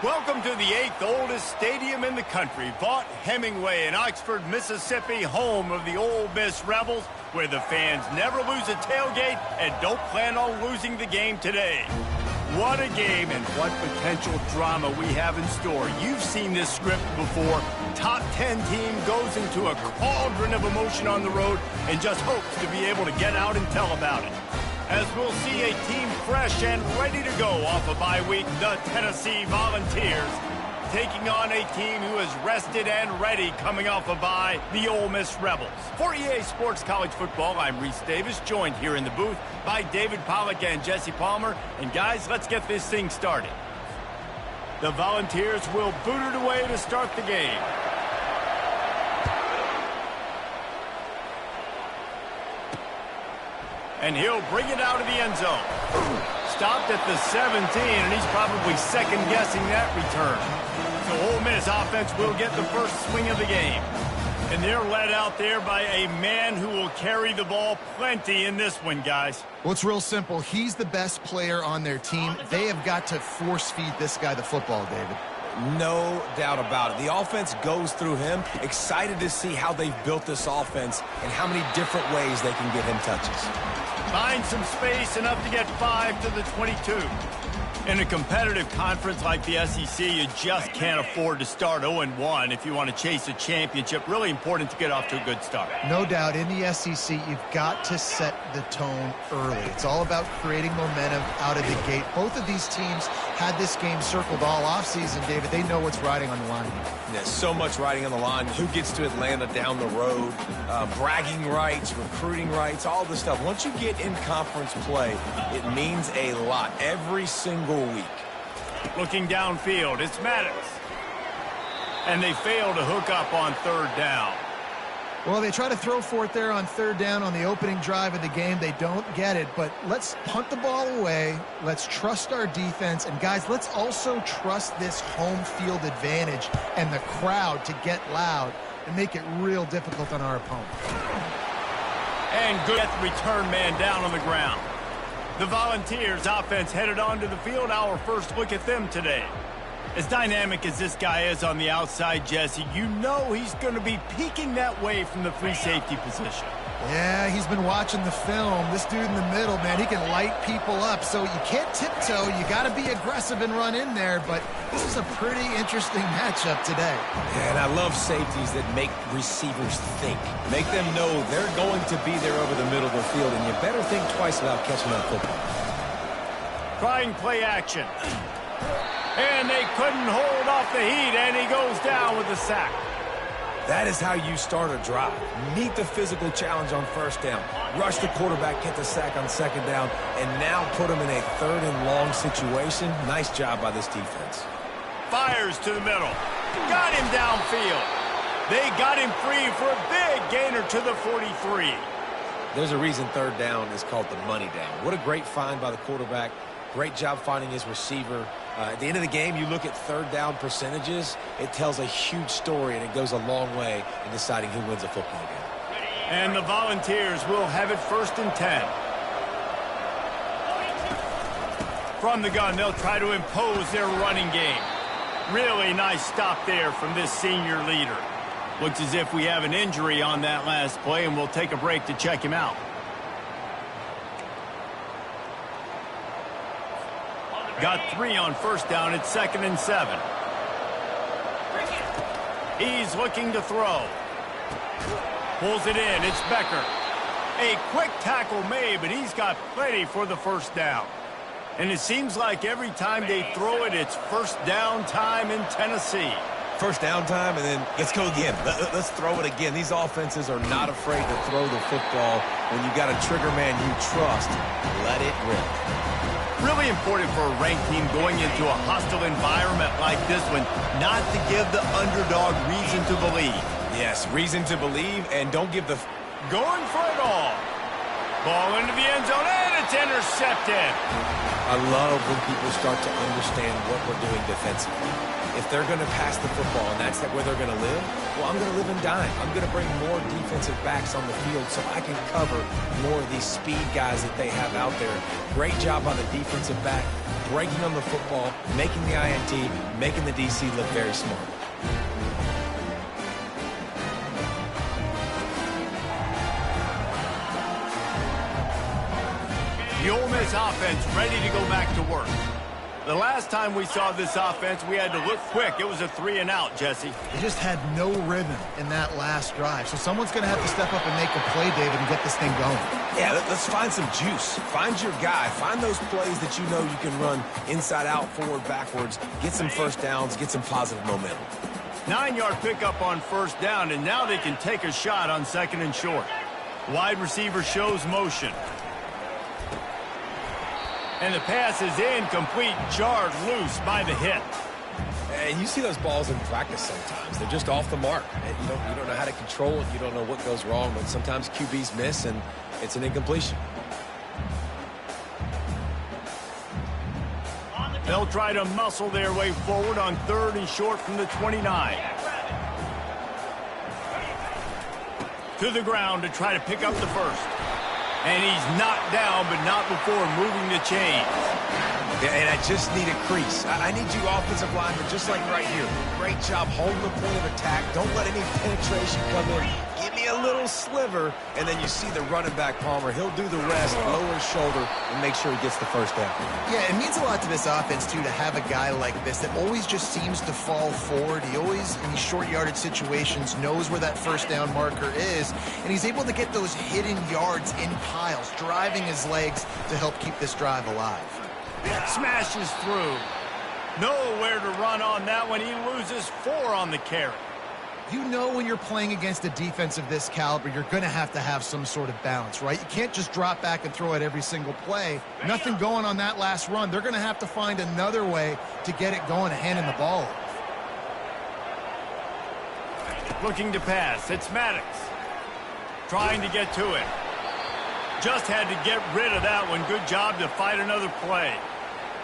Welcome to the 8th oldest stadium in the country, Vaught Hemingway in Oxford, Mississippi, home of the Ole Miss Rebels, where the fans never lose a tailgate and don't plan on losing the game today. What a game and what potential drama we have in store. You've seen this script before. Top 10 team goes into a cauldron of emotion on the road and just hopes to be able to get out and tell about it. As we'll see a team fresh and ready to go off a bye week, the Tennessee Volunteers, taking on a team who is rested and ready coming off a bye, the Ole Miss Rebels. For EA Sports College Football, I'm Reese Davis, joined here in the booth by David Pollack and Jesse Palmer. And guys, let's get this thing started. The Volunteers will boot it away to start the game. And he'll bring it out of the end zone. Stopped at the 17, and he's probably second-guessing that return. So Ole Miss offense will get the first swing of the game. And they're led out there by a man who will carry the ball plenty in this one, guys. Well, it's real simple. He's the best player on their team. They have got to force-feed this guy the football, David. No doubt about it. The offense goes through him. Excited to see how they've built this offense and how many different ways they can get him touches. Find some space, enough to get 5 to the 22. In a competitive conference like the SEC, you just can't afford to start 0-1 if you want to chase a championship. Really important to get off to a good start. No doubt, in the SEC, you've got to set the tone early. It's all about creating momentum out of the gate. Both of these teams had this game circled all offseason, David. They know what's riding on the line here. There's so much riding on the line. Who gets to Atlanta down the road, bragging rights, recruiting rights, all this stuff. Once you get in conference play, it means a lot every single week. Looking downfield, it's Maddox. And they fail to hook up on third down. Well, they try to throw for it there on third down on the opening drive of the game. They don't get it, but let's punt the ball away. Let's trust our defense. And, guys, let's also trust this home field advantage and the crowd to get loud and make it real difficult on our opponent. And good at the return man down on the ground. The Volunteers offense headed onto the field. Our first look at them today. As dynamic as this guy is on the outside, Jesse, you know he's going to be peeking that way from the free safety position. Yeah, he's been watching the film. This dude in the middle, man, he can light people up. So you can't tiptoe. You got to be aggressive and run in there. But this is a pretty interesting matchup today. Yeah, and I love safeties that make receivers think. Make them know they're going to be there over the middle of the field, and you better think twice about catching that football. Trying play action. And they couldn't hold off the heat, and he goes down with a sack. That is how you start a drive. Meet the physical challenge on first down. Rush the quarterback, get the sack on second down, and now put him in a third and long situation. Nice job by this defense. Fires to the middle. Got him downfield. They got him free for a big gainer to the 43. There's a reason third down is called the money down. What a great find by the quarterback. Great job finding his receiver. At the end of the game, you look at third down percentages. It tells a huge story, and it goes a long way in deciding who wins a football game. And the Volunteers will have it 1st and 10. From the gun, they'll try to impose their running game. Really nice stop there from this senior leader. Looks as if we have an injury on that last play, and we'll take a break to check him out. Got 3 on first down. It's 2nd and 7. He's looking to throw. Pulls it in. It's Becker. A quick tackle made, but he's got plenty for the first down. And it seems like every time they throw it, it's first down time in Tennessee. First down time, and then let's go again. Let's throw it again. These offenses are not afraid to throw the football. When you've got a trigger man you trust, let it rip. Really important for a ranked team going into a hostile environment like this one, not to give the underdog reason to believe. Yes, reason to believe, and don't give the... Going for it all. Ball into the end zone, and it's intercepted. I love when people start to understand what we're doing defensively. If they're going to pass the football and that's where they're going to live, well, I'm going to live and dime. I'm going to bring more defensive backs on the field so I can cover more of these speed guys that they have out there. Great job by the defensive back, breaking on the football, making the INT, making the DC look very smart. The Ole Miss offense ready to go back to work. The last time we saw this offense, we had to look quick. It was a 3-and-out, Jesse. They just had no rhythm in that last drive. So someone's going to have to step up and make a play, David, and get this thing going. Yeah, let's find some juice. Find your guy. Find those plays that you know you can run inside out, forward, backwards. Get some first downs. Get some positive momentum. 9-yard pickup on first down, and now they can take a shot on 2nd and short. Wide receiver shows motion. And the pass is incomplete, jarred loose by the hit. And you see those balls in practice sometimes. They're just off the mark. You don't know how to control it. You don't know what goes wrong, but sometimes QBs miss, and it's an incompletion. They'll try to muscle their way forward on 3rd and short from the 29. To the ground to try to pick up the first. And he's knocked down, but not before moving the chains. Yeah, and I just need a crease. I need you offensive linemen, just like right here. Great job holding the point of attack. Don't let any penetration come in. Give me a little sliver, and then you see the running back, Palmer. He'll do the rest, lower his shoulder, and make sure he gets the first down. Yeah, it means a lot to this offense, too, to have a guy like this that always just seems to fall forward. He always, in these short yardage situations, knows where that first down marker is, and he's able to get those hidden yards in piles, driving his legs to help keep this drive alive. Smashes through. Nowhere to run on that one. He loses 4 on the carry. You know when you're playing against a defense of this caliber, you're going to have some sort of balance, right? You can't just drop back and throw it every single play. Nothing going on that last run. They're going to have to find another way to get it going, handing the ball off. Looking to pass. It's Maddox. Trying to get to it. Just had to get rid of that one. Good job to fight another play.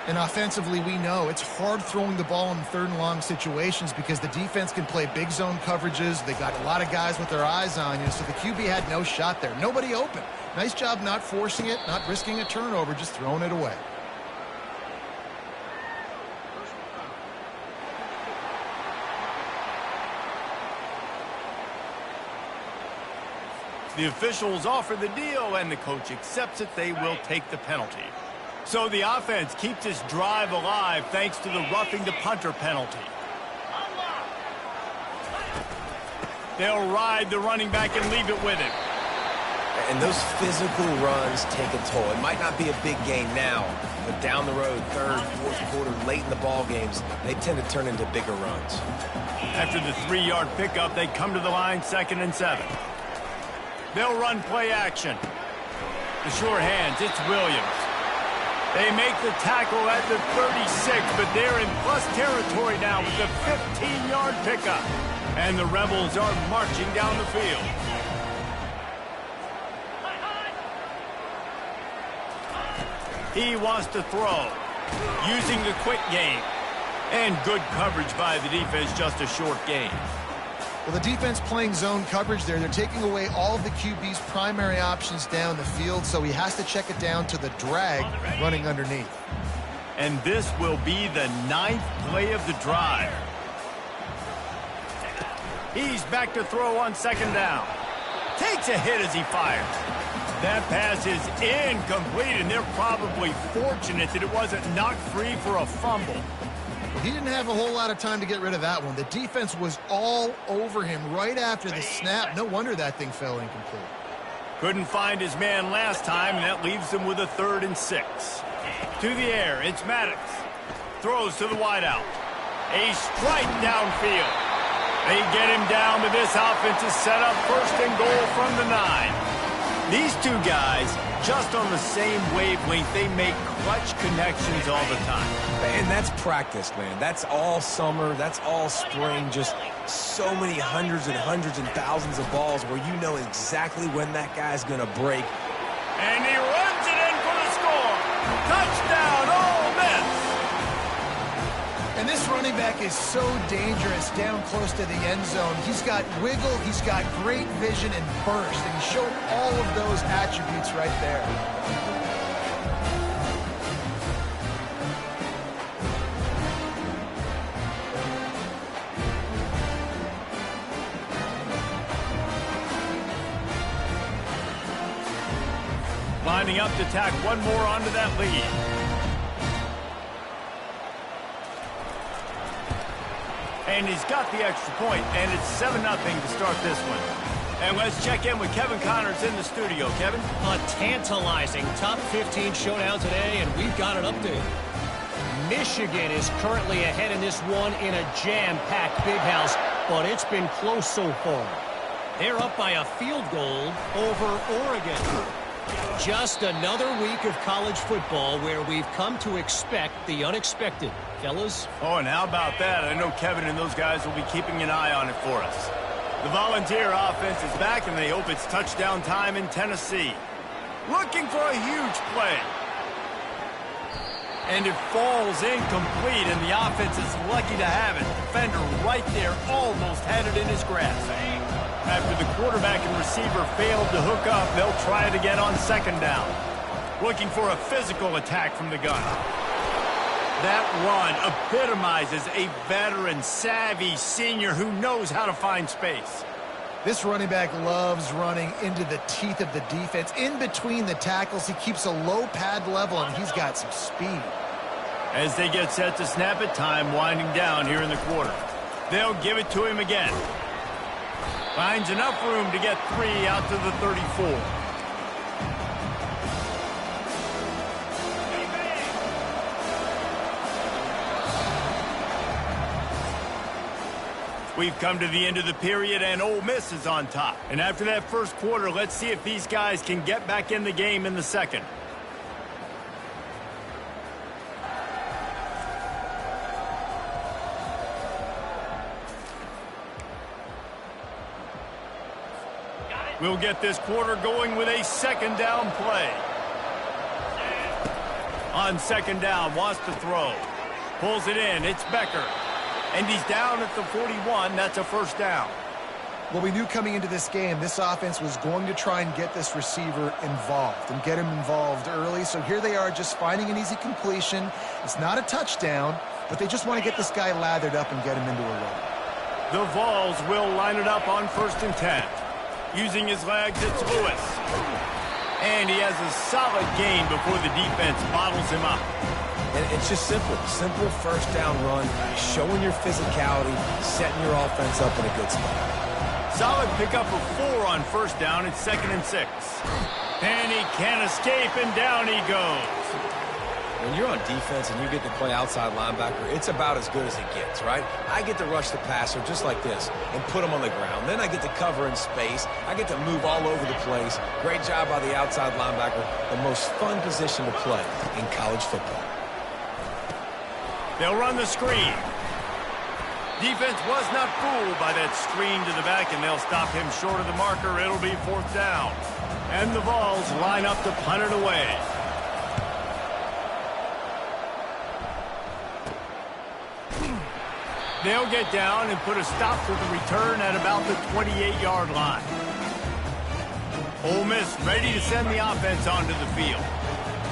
And offensively, we know it's hard throwing the ball in 3rd and long situations because the defense can play big zone coverages. They got a lot of guys with their eyes on you, so the QB had no shot there. Nobody open. Nice job not forcing it, not risking a turnover, just throwing it away. The officials offer the deal, and the coach accepts it. They will take the penalty. So the offense keeps this drive alive thanks to the roughing the punter penalty. They'll ride the running back and leave it with him. And those physical runs take a toll. It might not be a big game now, but down the road, 3rd, 4th quarter, late in the ball games, they tend to turn into bigger runs. After the 3-yard pickup, they come to the line 2nd and 7. They'll run play action. The sure hands, it's Williams. They make the tackle at the 36, but they're in plus territory now with the 15-yard pickup. And the Rebels are marching down the field. He wants to throw, using the quick game. And good coverage by the defense, just a short gain. Well, the defense playing zone coverage there. They're taking away all of the QB's primary options down the field, so he has to check it down to the drag running underneath. And this will be the 9th play of the drive. He's back to throw on 2nd down. Takes a hit as he fires. That pass is incomplete, and they're probably fortunate that it wasn't knocked free for a fumble. He didn't have a whole lot of time to get rid of that one. The defense was all over him right after the snap. No wonder that thing fell incomplete. Couldn't find his man last time, and that leaves him with a 3rd and 6. To the air, it's Maddox. Throws to the wideout. A strike downfield. They get him down, but this offense is set up 1st and goal from the 9. These two guys, just on the same wavelength, they make clutch connections all the time. And that's practice, man. That's all summer. That's all spring. Just so many hundreds and thousands of balls where you know exactly when that guy's going to break. And he runs it in for the score. Touchdown, Ole Miss. And this running back is so dangerous down close to the end zone. He's got wiggle, he's got great vision and burst, and he showed all of those attributes right there. Lining up to tack one more onto that lead. And he's got the extra point, and it's 7-0 to start this one. And let's check in with Kevin Connors in the studio. Kevin? A tantalizing top 15 showdown today, and we've got an update. Michigan is currently ahead in this one in a jam-packed big house, but it's been close so far. They're up by a field goal over Oregon. Just another week of college football where we've come to expect the unexpected. Fellas? Oh, and how about that? I know Kevin and those guys will be keeping an eye on it for us. The Volunteer offense is back, and they hope it's touchdown time in Tennessee. Looking for a huge play. And it falls incomplete, and the offense is lucky to have it. Defender right there almost had it in his grasp. After the quarterback and receiver failed to hook up, they'll try it again on second down. Looking for a physical attack from the gun. That run epitomizes a veteran, savvy senior who knows how to find space. This running back loves running into the teeth of the defense. In between the tackles, he keeps a low pad level, and he's got some speed. As they get set to snap it, time winding down here in the quarter. They'll give it to him again. Finds enough room to get 3 out to the 34. We've come to the end of the period, and Ole Miss is on top. And after that first quarter, let's see if these guys can get back in the game in the second. We'll get this quarter going with a second down play. On second down, wants to throw. Pulls it in, it's Becker. And he's down at the 41, that's a first down. Well, we knew coming into this game, this offense was going to try and get this receiver involved and get him involved early. So here they are just finding an easy completion. It's not a touchdown, but they just want to get this guy lathered up and get him into a run. The Vols will line it up on 1st and 10. Using his legs, it's Lewis. And he has a solid gain before the defense bottles him up. And it's just simple. Simple first down run, showing your physicality, setting your offense up in a good spot. Solid pickup of 4 on first down. It's 2nd and 6. And he can't escape, and down he goes. When you're on defense and you get to play outside linebacker, it's about as good as it gets, right? I get to rush the passer just like this and put him on the ground. Then I get to cover in space. I get to move all over the place. Great job by the outside linebacker. The most fun position to play in college football. They'll run the screen. Defense was not fooled by that screen to the back, and they'll stop him short of the marker. It'll be 4th down. And the Vols line up to punt it away. They'll get down and put a stop to the return at about the 28-yard line. Ole Miss ready to send the offense onto the field.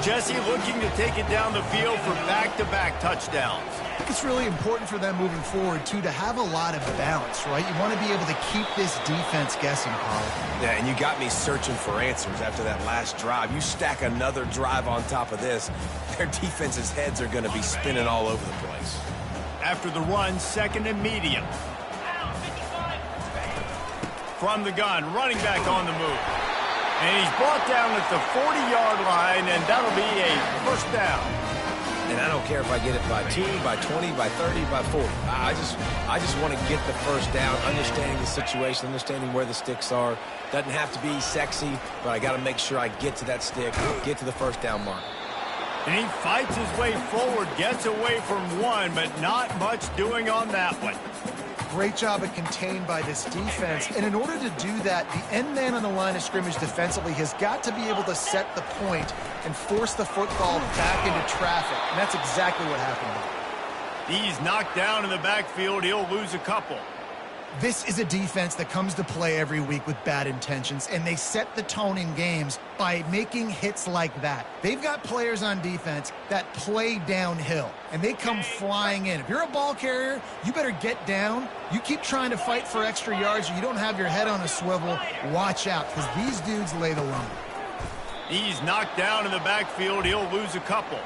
Jesse looking to take it down the field for back-to-back touchdowns. I think it's really important for them moving forward, too, to have a lot of balance, right? You want to be able to keep this defense guessing, Paul. Yeah, and you got me searching for answers after that last drive. You stack another drive on top of this, their defense's heads are going to be spinning all over the place. After the run, 2nd and medium. From the gun, running back on the move. And he's brought down at the 40-yard line, and that'll be a first down. And I don't care if I get it by 2, by 20, by 30, by 40. I just want to get the first down, understanding the situation, understanding where the sticks are. Doesn't have to be sexy, but I got to make sure I get to that stick, get to the first down mark. And he fights his way forward, gets away from one, but not much doing on that one. great job of contained by this defense. And in order to do that, the end man on the line of scrimmage defensively has got to be able to set the point and force the football back into traffic. And that's exactly what happened. He's knocked down in the backfield. He'll lose a couple. This is a defense that comes to play every week with bad intentions, and they set the tone in games by making hits like that. They've got players on defense that play downhill, and they come flying in. If you're a ball carrier, you better get down. You keep trying to fight for extra yards, or you don't have your head on a swivel. Watch out, because these dudes lay the line. He's knocked down in the backfield. He'll lose a couple.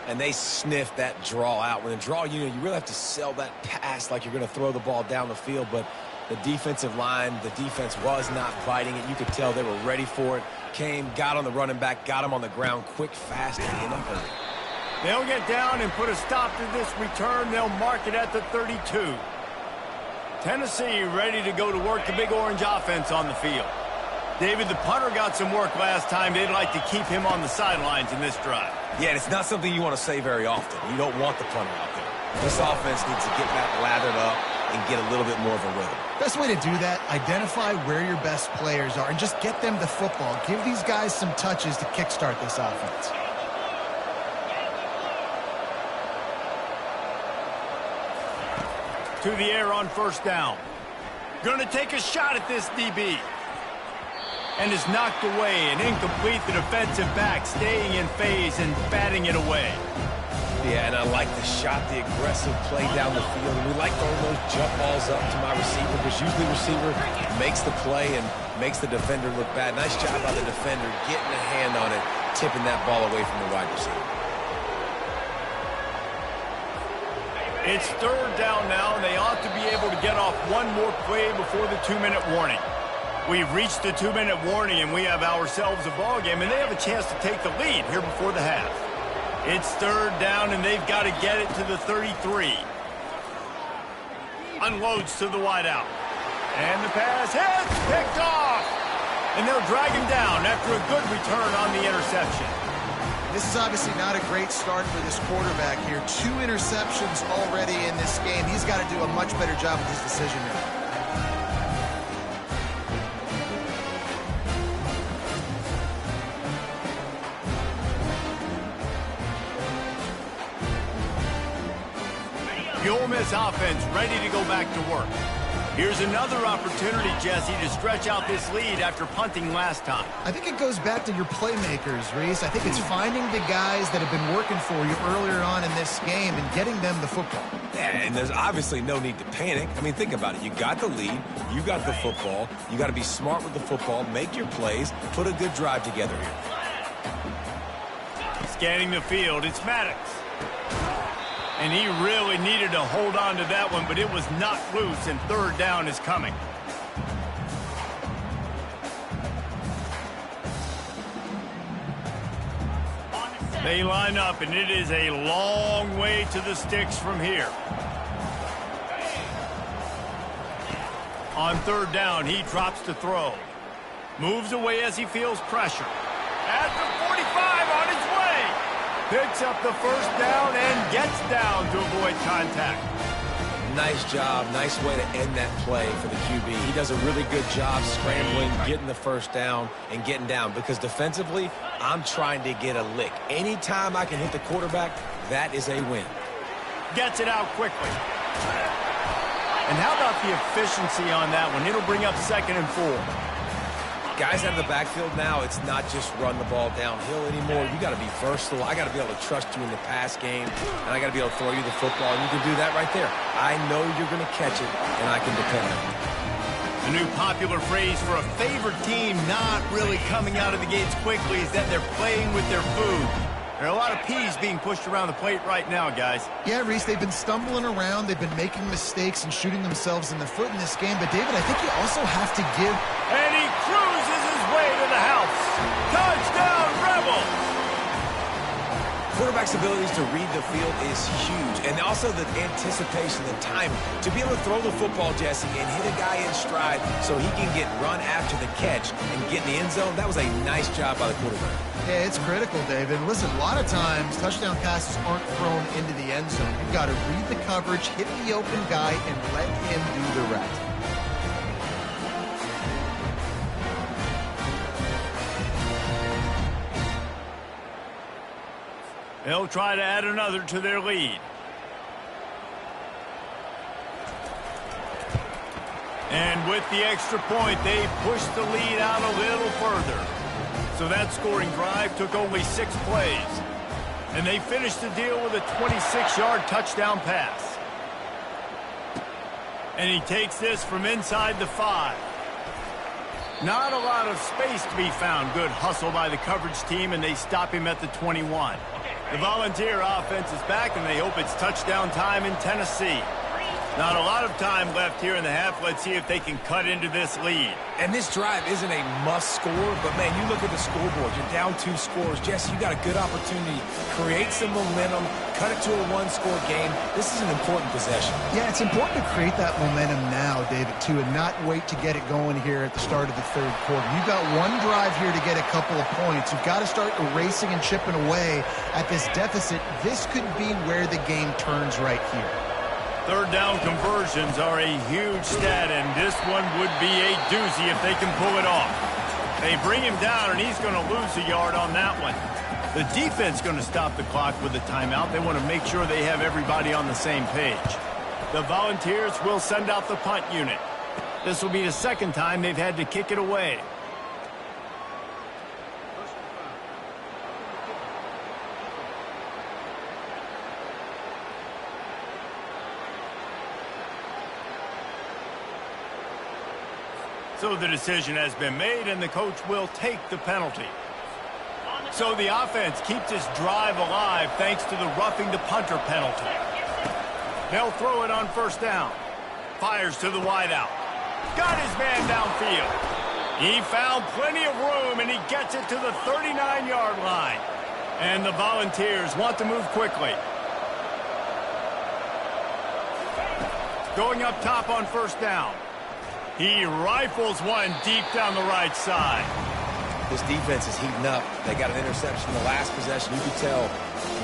And they sniff that draw out. When a draw, you really have to sell that pass like you're going to throw the ball down the field. But the defensive line, the defense was not fighting it. You could tell they were ready for it. Came, got on the running back, got him on the ground quick, fast, and in a hurry. They'll get down and put a stop to this return. They'll mark it at the 32. Tennessee ready to go to work the Big Orange offense on the field. David, the punter got some work last time. They'd like to keep him on the sidelines in this drive. Yeah, and it's not something you want to say very often. You don't want the punter out there. This offense needs to get back lathered up and get a little bit more of a rhythm. Best way to do that, identify where your best players are and just get them the football. Give these guys some touches to kickstart this offense. To the air on first down. Going to take a shot at this DB. And is knocked away and incomplete. The defensive back staying in phase and batting it away. Yeah, and I like the shot, the aggressive play down the field. And we like throwing those jump balls up to my receiver because usually the receiver makes the play and makes the defender look bad. Nice job by the defender getting a hand on it, tipping that ball away from the wide receiver. It's third down now, and they ought to be able to get off one more play before the 2-minute warning. We've reached the 2-minute warning, and we have ourselves a ball game, and they have a chance to take the lead here before the half. It's third down, and they've got to get it to the 33. Unloads to the wideout. And the pass hits, picked off. And they'll drag him down after a good return on the interception. This is obviously not a great start for this quarterback here. 2 interceptions already in this game. He's got to do a much better job with his decision-making. The Ole Miss offense ready to go back to work. Here's another opportunity, Jesse, to stretch out this lead after punting last time. I think it goes back to your playmakers, Reese. I think it's finding the guys that have been working for you earlier on in this game and getting them the football. Yeah, and there's obviously no need to panic. I mean, think about it. You got the lead. You got the football. You got to be smart with the football, make your plays, put a good drive together here. Scanning the field, it's Maddox. And he really needed to hold on to that one, but it was not loose, and third down is coming. They line up, and it is a long way to the sticks from here. On third down, he drops to throw. Moves away as he feels pressure. At the 45, on his way. Picks up the first down and gets down to avoid contact. Nice job. Nice way to end that play for the QB. He does a really good job scrambling, getting the first down, and getting down. Because defensively, I'm trying to get a lick. Anytime I can hit the quarterback, that is a win. Gets it out quickly. And how about the efficiency on that one? It'll bring up 2nd and 4. Guys out of the backfield now, it's not just run the ball downhill anymore. You got to be versatile. I got to be able to trust you in the pass game, and I got to be able to throw you the football, and you can do that right there. I know you're going to catch it, and I can depend on you. The new popular phrase for a favored team not really coming out of the gates quickly is that they're playing with their food. There are a lot of peas being pushed around the plate right now, guys. Yeah, Reese, they've been stumbling around. They've been making mistakes and shooting themselves in the foot in this game. But, David, I think you also have to give... And he cruises his way to the house. Touchdown, Rebels! Quarterback's abilities to read the field is huge. And also the anticipation, the timing. To be able to throw the football, Jesse, and hit a guy in stride so he can get run after the catch and get in the end zone, that was a nice job by the quarterback. Yeah, it's critical, David. Listen, a lot of times touchdown passes aren't thrown into the end zone. You've got to read the coverage, hit the open guy, and let him do the rest. They'll try to add another to their lead. And with the extra point, they pushed the lead out a little further. So that scoring drive took only 6 plays. And they finished the deal with a 26-yard touchdown pass. And he takes this from inside the 5. Not a lot of space to be found. Good hustle by the coverage team, and they stop him at the 21. The Volunteer offense is back, and they hope it's touchdown time in Tennessee. Not a lot of time left here in the half. Let's see if they can cut into this lead. And this drive isn't a must score, but, man, you look at the scoreboard. You're down 2 scores. Jesse, you got a good opportunity. Create some momentum. Cut it to a 1-score game. This is an important possession. Yeah, it's important to create that momentum now, David, too, and not wait to get it going here at the start of the third quarter. You've got one drive here to get a couple of points. You've got to start erasing and chipping away at this deficit. This could be where the game turns right here. Third down conversions are a huge stat, and this one would be a doozy if they can pull it off. They bring him down, and he's going to lose a yard on that one. The defense going to stop the clock with a timeout. They want to make sure they have everybody on the same page. The Volunteers will send out the punt unit. This will be the second time they've had to kick it away. So the decision has been made, and the coach will take the penalty. So the offense keeps this drive alive thanks to the roughing the punter penalty. They'll throw it on first down. Fires to the wideout. Got his man downfield. He found plenty of room, and he gets it to the 39-yard line. And the Volunteers want to move quickly. Going up top on first down. He rifles one deep down the right side. This defense is heating up. They got an interception in the last possession. You could tell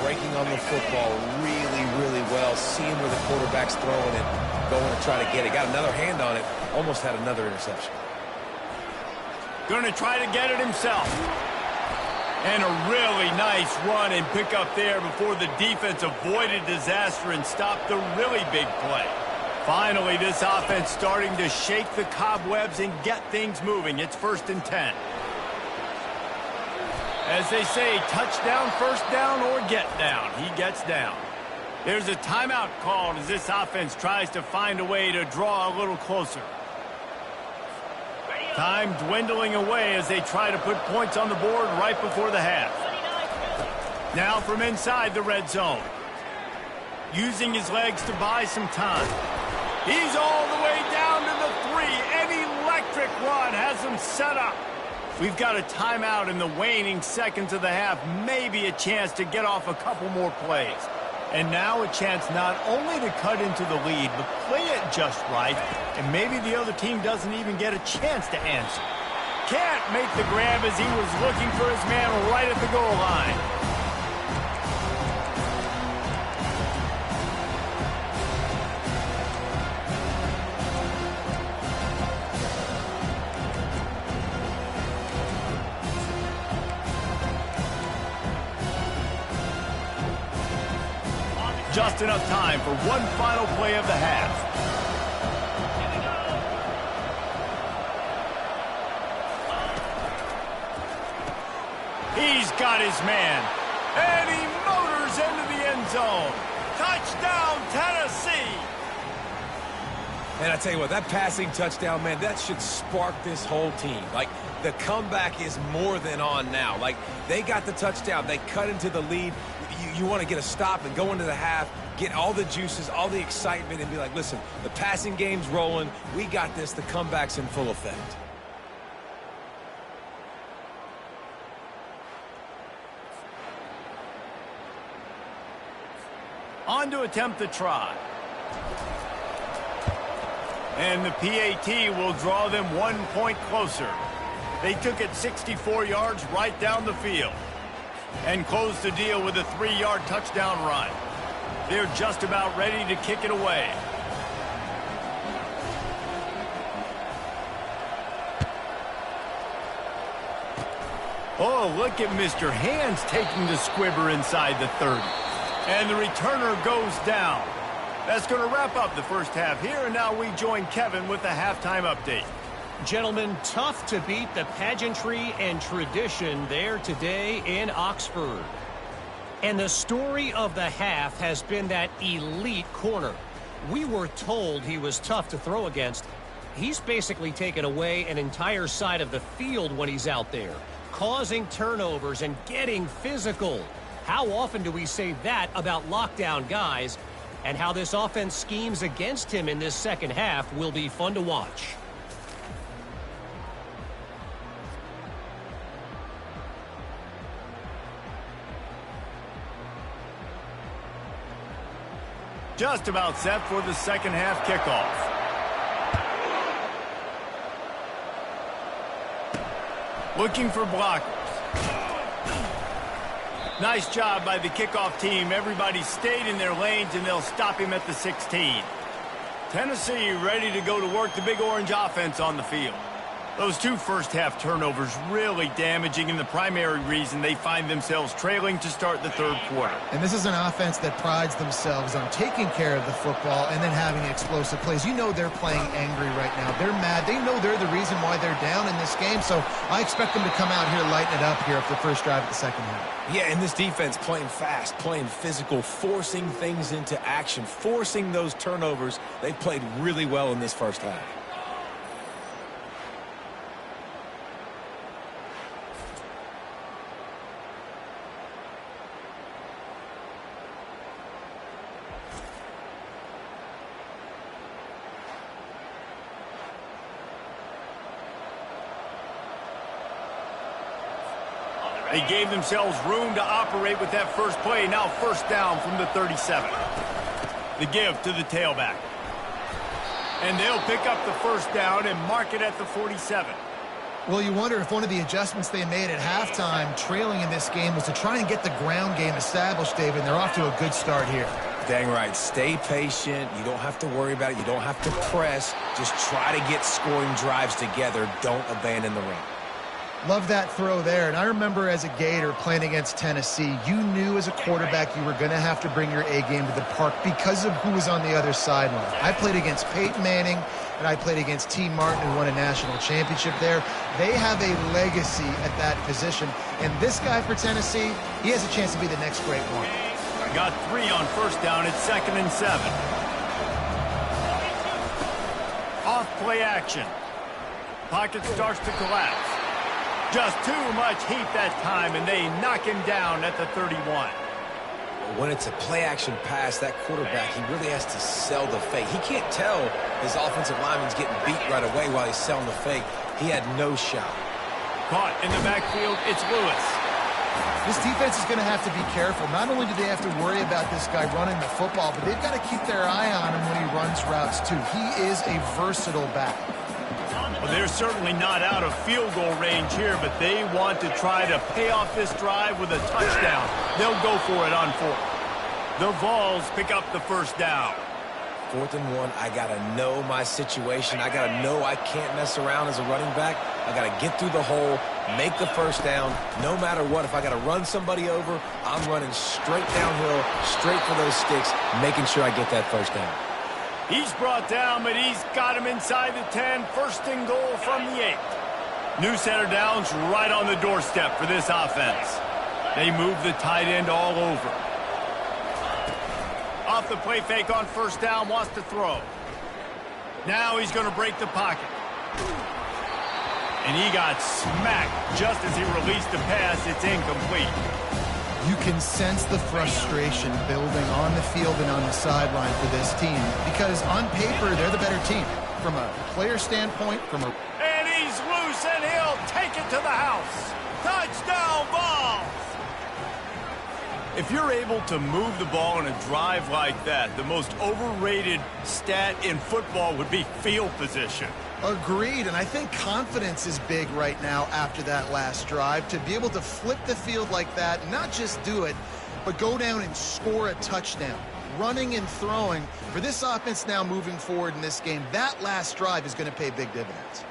breaking on the football really, really well, seeing where the quarterback's throwing it, going to try to get it. Got another hand on it, almost had another interception. Going to try to get it himself. And a really nice run and pick up there before the defense avoided disaster and stopped the really big play. Finally, this offense starting to shake the cobwebs and get things moving. It's 1st and 10. As they say, touchdown, first down, or get down. He gets down. There's a timeout called as this offense tries to find a way to draw a little closer. Time dwindling away as they try to put points on the board right before the half. Now from inside the red zone. Using his legs to buy some time. He's all the way down to the 3. An electric run has him set up. We've got a timeout in the waning seconds of the half. Maybe a chance to get off a couple more plays. And now a chance not only to cut into the lead, but play it just right. And maybe the other team doesn't even get a chance to answer. Can't make the grab as he was looking for his man right at the goal line. Just enough time for one final play of the half. He's got his man. And he motors into the end zone. Touchdown, Tennessee. And I tell you what, that passing touchdown, man, that should spark this whole team. Like, the comeback is more than on now. Like, they got the touchdown. They cut into the lead. You want to get a stop and go into the half, get all the juices, all the excitement, and be like, listen, the passing game's rolling. We got this. The comeback's in full effect. On to attempt the try. And the PAT will draw them 1 point closer. They took it 64 yards right down the field. and close the deal with a 3-yard touchdown run. They're just about ready to kick it away. Oh, look at Mr. Hands taking the squibber inside the 30. And the returner goes down. That's going to wrap up the first half here, and now we join Kevin with the halftime update. Gentlemen, tough to beat the pageantry and tradition there today in Oxford. And the story of the half has been that elite corner. We were told he was tough to throw against. He's basically taken away an entire side of the field when he's out there, causing turnovers and getting physical. How often do we say that about lockdown guys? And how this offense schemes against him in this second half will be fun to watch. Just about set for the second half kickoff. Looking for blockers. Nice job by the kickoff team. Everybody stayed in their lanes, and they'll stop him at the 16. Tennessee ready to go to work the Big Orange offense on the field. Those 2 first-half turnovers really damaging, and the primary reason they find themselves trailing to start the third quarter. And this is an offense that prides themselves on taking care of the football and then having explosive plays. You know they're playing angry right now. They're mad. They know they're the reason why they're down in this game, so I expect them to come out here, lighten it up here after the first drive of the second half. Yeah, and this defense playing fast, playing physical, forcing things into action, forcing those turnovers. They played really well in this first half. They gave themselves room to operate with that first play. Now first down from the 37. The give to the tailback. And they'll pick up the first down and mark it at the 47. Well, you wonder if one of the adjustments they made at halftime, trailing in this game, was to try and get the ground game established, David, and they're off to a good start here. Dang right. Stay patient. You don't have to worry about it. You don't have to press. Just try to get scoring drives together. Don't abandon the run. Love that throw there. And I remember as a Gator playing against Tennessee, you knew as a quarterback you were going to have to bring your A game to the park because of who was on the other sideline. I played against Peyton Manning, and I played against T. Martin, who won a national championship there. They have a legacy at that position. And this guy for Tennessee, he has a chance to be the next great one. I got 3 on first down. It's 2nd and 7. Off play action. Pocket starts to collapse. Just too much heat that time, and they knock him down at the 31. When it's a play-action pass, that quarterback, he really has to sell the fake. He can't tell his offensive lineman's getting beat right away while he's selling the fake. He had no shot. Caught in the backfield, it's Lewis. This defense is going to have to be careful. Not only do they have to worry about this guy running the football, but they've got to keep their eye on him when he runs routes, too. He is a versatile back. Well, they're certainly not out of field goal range here, but they want to try to pay off this drive with a touchdown. They'll go for it on 4th. The Vols pick up the first down. 4th and 1, I got to know my situation. I got to know I can't mess around as a running back. I got to get through the hole, make the first down, no matter what. If I got to run somebody over, I'm running straight downhill, straight for those sticks, making sure I get that first down. He's brought down, but he's got him inside the 10. 1st and goal from the 8. New set of downs right on the doorstep for this offense. They move the tight end all over. Off the play fake on first down, wants to throw. Now he's going to break the pocket. And he got smacked just as he released the pass. It's incomplete. You can sense the frustration building on the field and on the sideline for this team because on paper, they're the better team. From a player standpoint, And he's loose, and he'll take it to the house. Touchdown, Vols! If you're able to move the ball in a drive like that, the most overrated stat in football would be field position. Agreed, and I think confidence is big right now after that last drive. To be able to flip the field like that, not just do it, but go down and score a touchdown. Running and throwing, for this offense now moving forward in this game, that last drive is going to pay big dividends.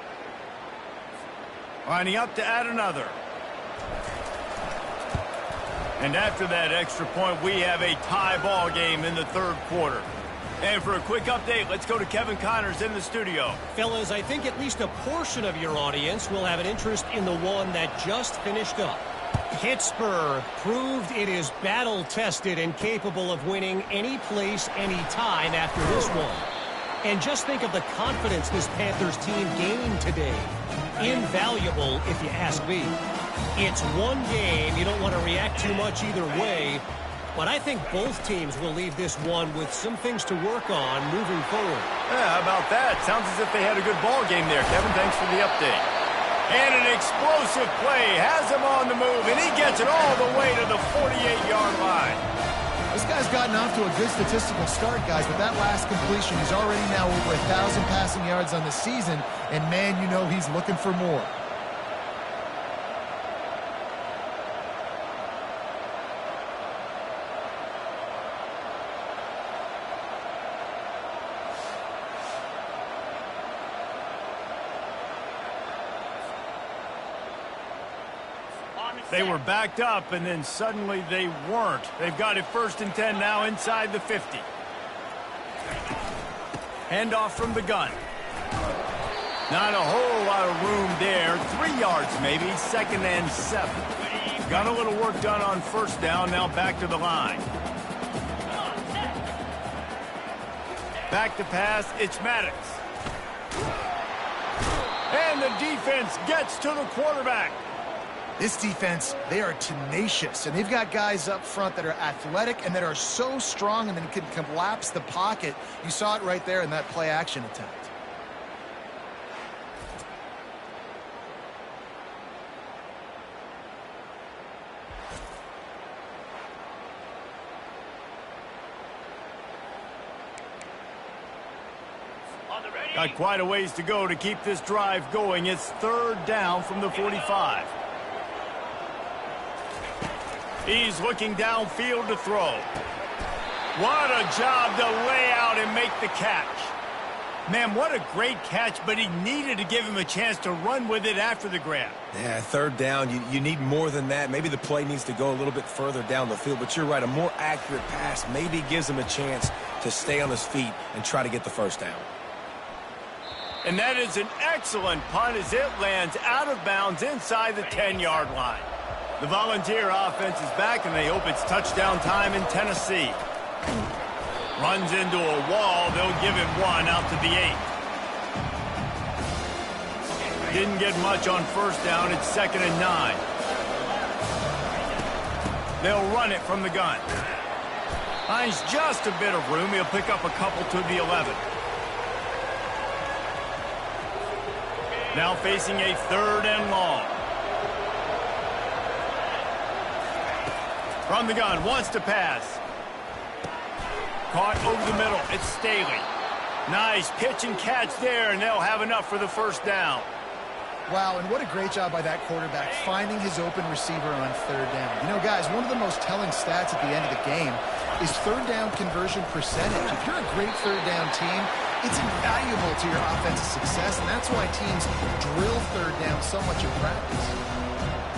Lining up to add another. And after that extra point, we have a tie ball game in the third quarter. And for a quick update, let's go to Kevin Connors in the studio. Fellas, I think at least a portion of your audience will have an interest in the one that just finished up. Pittsburgh proved it is battle-tested and capable of winning any place, any time after this one. And just think of the confidence this Panthers team gained today. Invaluable, if you ask me. It's one game. You don't want to react too much either way. But I think both teams will leave this one with some things to work on moving forward. Yeah, how about that? Sounds as if they had a good ball game there, Kevin. Thanks for the update. And an explosive play has him on the move, and he gets it all the way to the 48-yard line. This guy's gotten off to a good statistical start, guys, but that last completion, he's already now over 1,000 passing yards on the season, and man, you know he's looking for more. They were backed up, and then suddenly they weren't. They've got it 1st and 10 now inside the 50. Handoff from the gun. Not a whole lot of room there. 3 yards maybe, 2nd and 7. Got a little work done on 1st down, now back to the line. Back to pass, it's Maddox. And the defense gets to the quarterback. This defense, they are tenacious, and they've got guys up front that are athletic and that are so strong and then can collapse the pocket. You saw it right there in that play-action attempt. Got quite a ways to go to keep this drive going. It's 3rd down from the 45. He's looking downfield to throw. What a job to lay out and make the catch. Man, what a great catch, but he needed to give him a chance to run with it after the grab. Yeah, 3rd down, you need more than that. Maybe the play needs to go a little bit further down the field, but you're right, a more accurate pass maybe gives him a chance to stay on his feet and try to get the 1st down. And that is an excellent punt as it lands out of bounds inside the 10-yard line. The Volunteer offense is back, and they hope it's touchdown time in Tennessee. Runs into a wall. They'll give him one out to the 8. Didn't get much on 1st down. It's 2nd and 9. They'll run it from the gun. Finds just a bit of room. He'll pick up a couple to the 11. Now facing a 3rd and long. From the gun, wants to pass. Caught over the middle, it's Staley. Nice pitch and catch there, and they'll have enough for the 1st down. Wow, and what a great job by that quarterback finding his open receiver on 3rd down. You know, guys, one of the most telling stats at the end of the game is 3rd down conversion percentage. If you're a great 3rd down team, it's invaluable to your offensive success, and that's why teams drill 3rd down so much in practice.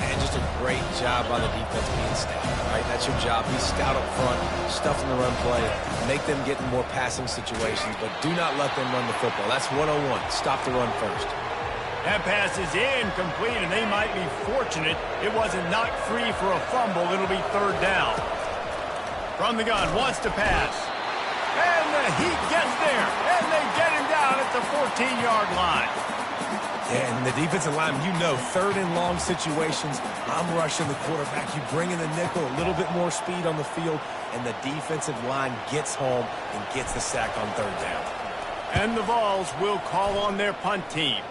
And just a great job by the defense being stout, right? That's your job. Be stout up front, stuff in the run play, make them get in more passing situations, but do not let them run the football. That's 101. Stop the run first. That pass is incomplete, and they might be fortunate it wasn't knocked free for a fumble. It'll be 3rd down. From the gun, wants to pass. And the Heat gets there, and they get him down at the 14-yard line. Yeah, and the defensive line, you know, 3rd and long situations, I'm rushing the quarterback. You bring in the nickel, a little bit more speed on the field, and the defensive line gets home and gets the sack on 3rd down. And the Vols will call on their punt team.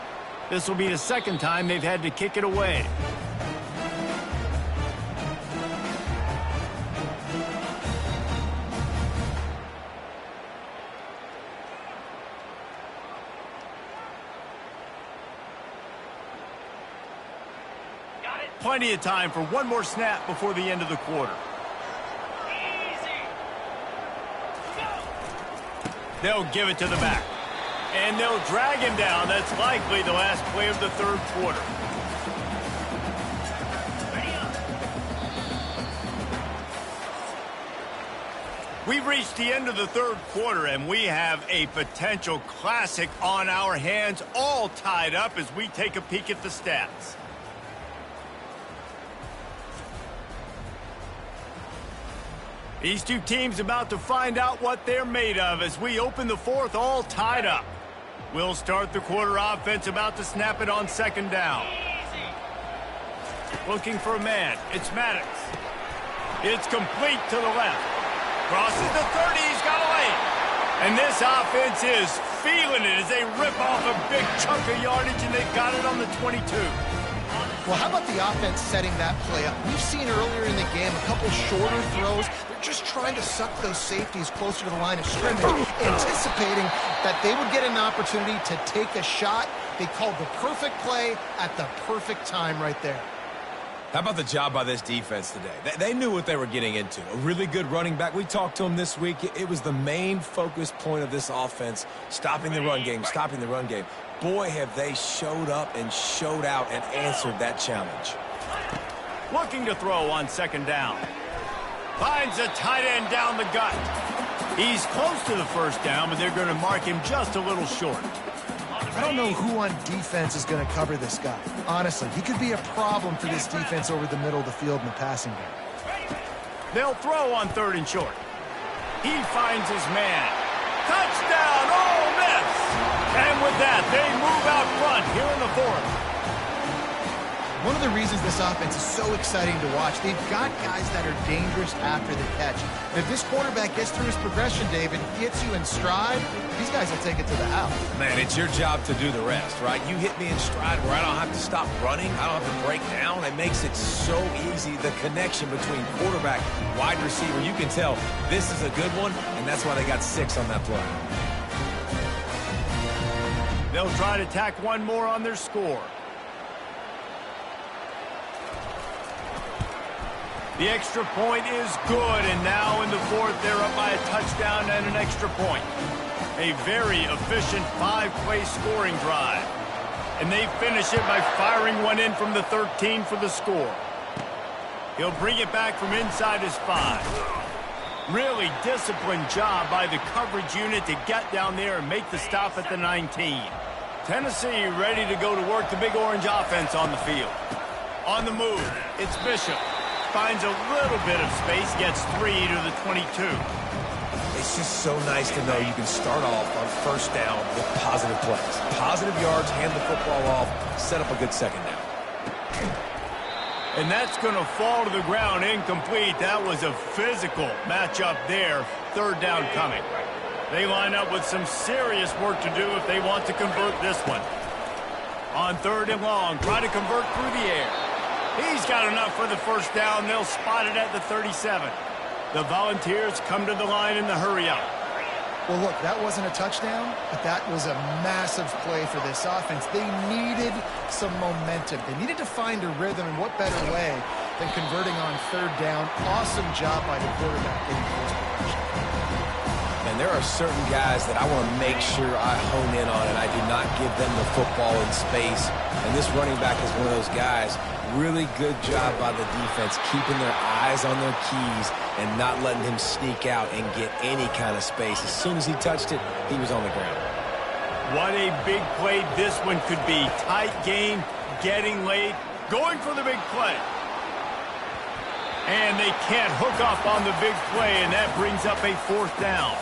This will be the 2nd time they've had to kick it away. plenty of time for one more snap before the end of the quarter. They'll give it to the back. And they'll drag him down. That's likely the last play of the third quarter. We've reached the end of the third quarter, and we have a potential classic on our hands, all tied up as we take a peek at the stats. These two teams about to find out what they're made of as we open the fourth, all tied up. We'll start the quarter offense, about to snap it on second down. Looking for a man. It's Maddox. It's complete to the left. Crosses the 30. He's got a lane. And this offense is feeling it as they rip off a big chunk of yardage, and they've got it on the 22. Well, how about the offense setting that play up? We've seen earlier in the game a couple shorter throws. They're just trying to suck those safeties closer to the line of scrimmage, anticipating that they would get an opportunity to take a shot. They called the perfect play at the perfect time right there. How about the job by this defense today? They knew what they were getting into. A really good running back. We talked to him this week. It was the main focus point of this offense, stopping the run game, stopping the run game. Boy, have they showed up and showed out and answered that challenge. Looking to throw on second down. Finds a tight end down the gut. He's close to the first down, but they're going to mark him just a little short. I don't know who on defense is going to cover this guy. Honestly, he could be a problem for this defense over the middle of the field in the passing game. They'll throw on third and short. He finds his man. Touchdown, Ole Miss! And with that, they move out front here in the fourth. One of the reasons this offense is so exciting to watch, they've got guys that are dangerous after the catch. And if this quarterback gets through his progression, David, gets you in stride, these guys will take it to the house. Man, it's your job to do the rest, right? You hit me in stride where I don't have to stop running. I don't have to break down. It makes it so easy. The connection between quarterback, wide receiver, you can tell this is a good one, and that's why they got 6 on that play. They'll try to tack one more on their score. The extra point is good, and now in the fourth, they're up by a touchdown and an extra point. A very efficient 5-play scoring drive. And they finish it by firing one in from the 13 for the score. He'll bring it back from inside his 5. Really disciplined job by the coverage unit to get down there and make the stop at the 19. Tennessee ready to go to work the Big Orange offense on the field. On the move, it's Bishop. Finds a little bit of space, gets 3 to the 22. It's just so nice to know you can start off on first down with positive plays. Positive yards, hand the football off, set up a good second down. And that's going to fall to the ground incomplete. That was a physical matchup there. Third down coming. They line up with some serious work to do if they want to convert this one. On third and long, try to convert through the air. He's got enough for the first down. They'll spot it at the 37. The Volunteers come to the line in the hurry-up. Well, look, that wasn't a touchdown, but that was a massive play for this offense. They needed some momentum. They needed to find a rhythm, and what better way than converting on third down. Awesome job by the quarterback getting first position. And there are certain guys that I want to make sure I hone in on, and I do not give them the football in space. And this running back is one of those guys. Really good job by the defense, keeping their eyes on their keys and not letting him sneak out and get any kind of space. As soon as he touched it, he was on the ground. What a big play this one could be. Tight game, getting late, going for the big play. And they can't hook up on the big play, and that brings up a fourth down.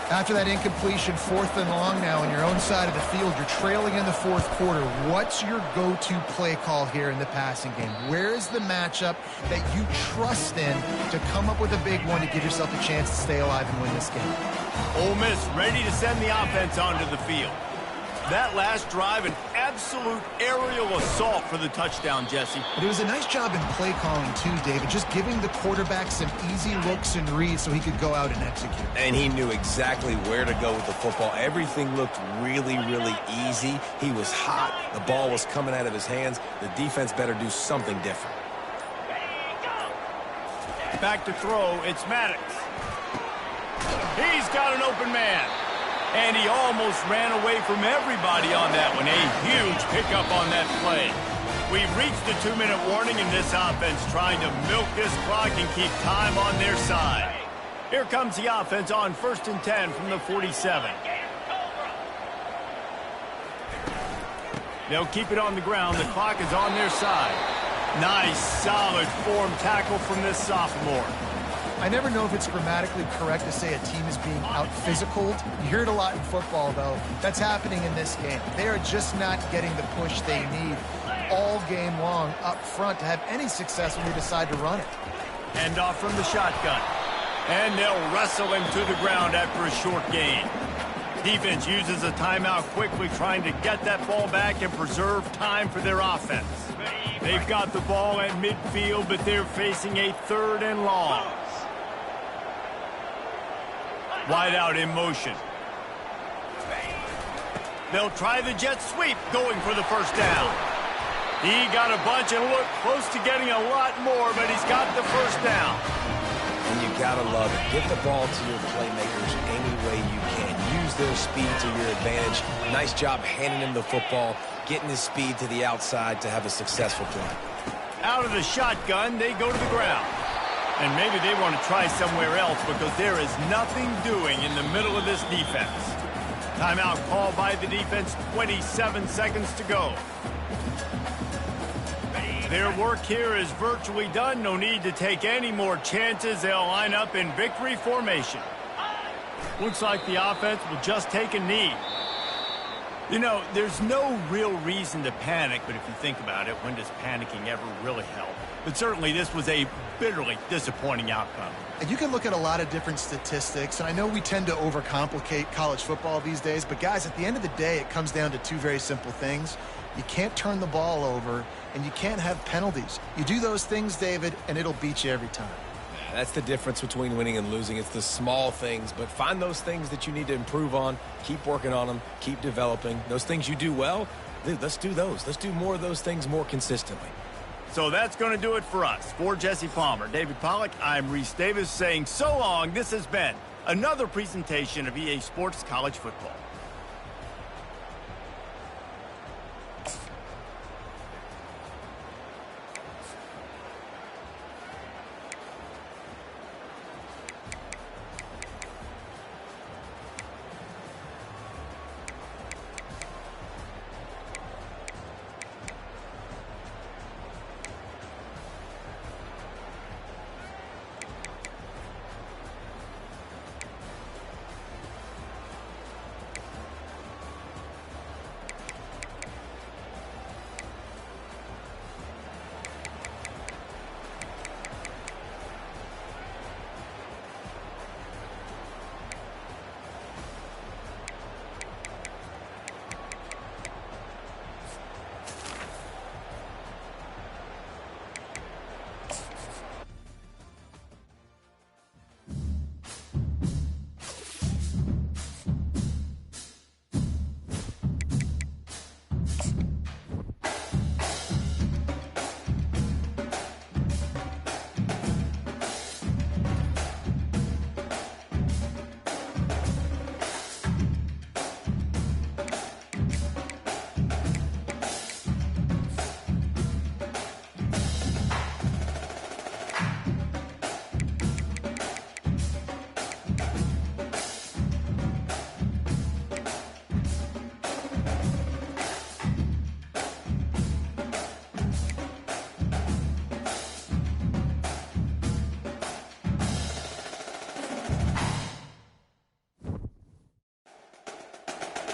After that incompletion, 4th and long now on your own side of the field, you're trailing in the fourth quarter. What's your go-to play call here in the passing game? Where is the matchup that you trust in to come up with a big one to give yourself a chance to stay alive and win this game? Ole Miss ready to send the offense onto the field. That last drive, an absolute aerial assault for the touchdown, Jesse. But it was a nice job in play calling too, David, just giving the quarterback some easy looks and reads so he could go out and execute. And he knew exactly where to go with the football. Everything looked really, really easy. He was hot. The ball was coming out of his hands. The defense better do something different. Back to throw, it's Maddox. He's got an open man. And he almost ran away from everybody on that one. A huge pickup on that play. We've reached the 2-minute warning, and this offense trying to milk this clock and keep time on their side. Here comes the offense on 1st and 10 from the 47. They'll keep it on the ground. The clock is on their side. Nice, solid form tackle from this sophomore. I never know if it's grammatically correct to say a team is being out-physicaled. You hear it a lot in football, though. That's happening in this game. They are just not getting the push they need all game long up front to have any success when they decide to run it. Hand off from the shotgun. And they'll wrestle him to the ground after a short gain. Defense uses a timeout quickly, trying to get that ball back and preserve time for their offense. They've got the ball at midfield, but they're facing a 3rd and long. Wide out in motion. They'll try the jet sweep, going for the first down. He got a bunch and looked close to getting a lot more, but he's got the first down. And you gotta love it. Get the ball to your playmakers any way you can. Use their speed to your advantage. Nice job handing him the football, getting his speed to the outside to have a successful play. Out of the shotgun, they go to the ground. And maybe they want to try somewhere else because there is nothing doing in the middle of this defense. Timeout called by the defense, 27 seconds to go. Their work here is virtually done. No need to take any more chances. They'll line up in victory formation. Looks like the offense will just take a knee. You know, there's no real reason to panic, but if you think about it, when does panicking ever really help? But certainly this was a bitterly disappointing outcome. And you can look at a lot of different statistics, and I know we tend to overcomplicate college football these days, but guys, at the end of the day, it comes down to two very simple things. You can't turn the ball over, and you can't have penalties. You do those things, David, and it'll beat you every time. That's the difference between winning and losing. It's the small things, but find those things that you need to improve on. Keep working on them. Keep developing. Those things you do well, dude, let's do those. Let's do more of those things more consistently. So that's going to do it for us. For Jesse Palmer, David Pollack, I'm Reese Davis saying so long. This has been another presentation of EA Sports College Football.